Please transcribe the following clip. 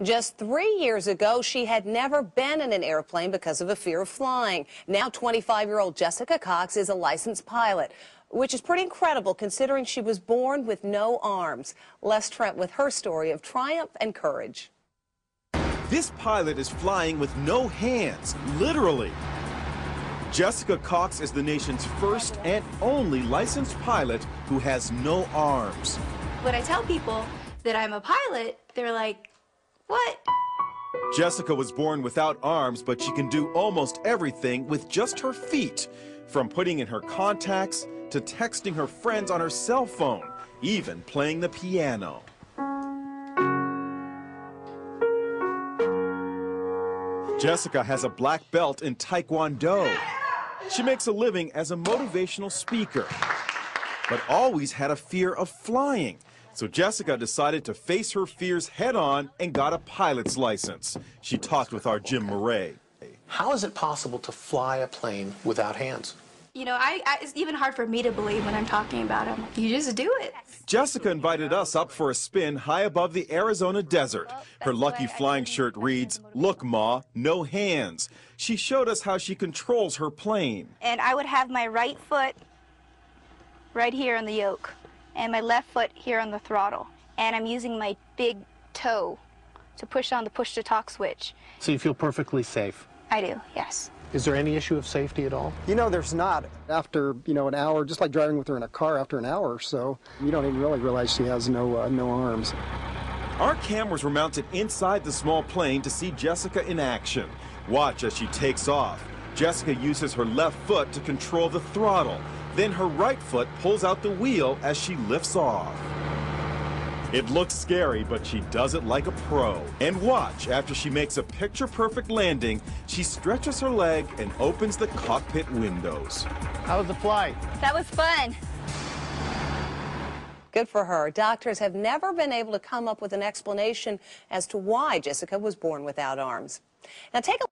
Just 3 years ago, she had never been in an airplane because of a fear of flying. Now 25-year-old Jessica Cox is a licensed pilot, which is pretty incredible considering she was born with no arms. Les Trent with her story of triumph and courage. This pilot is flying with no hands, literally. Jessica Cox is the nation's first and only licensed pilot who has no arms. When I tell people that I'm a pilot, they're like, what? Jessica was born without arms, but she can do almost everything with just her feet. From putting in her contacts to texting her friends on her cell phone, even playing the piano. Jessica has a black belt in Taekwondo. She makes a living as a motivational speaker, but always had a fear of flying. So Jessica decided to face her fears head-on and got a pilot's license. She talked with our Jim Murray. How is it possible to fly a plane without hands? You know, it's even hard for me to believe when I'm talking about them. You just do it. Jessica invited us up for a spin high above the Arizona desert. Her lucky flying shirt reads, "Look, Ma, no hands." She showed us how she controls her plane. And I would have my right foot right here on the yoke and my left foot here on the throttle. And I'm using my big toe to push on the push-to-talk switch. So you feel perfectly safe? I do, yes. Is there any issue of safety at all? You know, there's not. After, an hour, just like driving with her in a car, after an hour or so, you don't even really realize she has no arms. Our cameras were mounted inside the small plane to see Jessica in action. Watch as she takes off. Jessica uses her left foot to control the throttle. Then her right foot pulls out the wheel as she lifts off. It looks scary, but she does it like a pro. And watch, after she makes a picture-perfect landing, she stretches her leg and opens the cockpit windows. How was the flight? That was fun. Good for her. Doctors have never been able to come up with an explanation as to why Jessica was born without arms. Now take a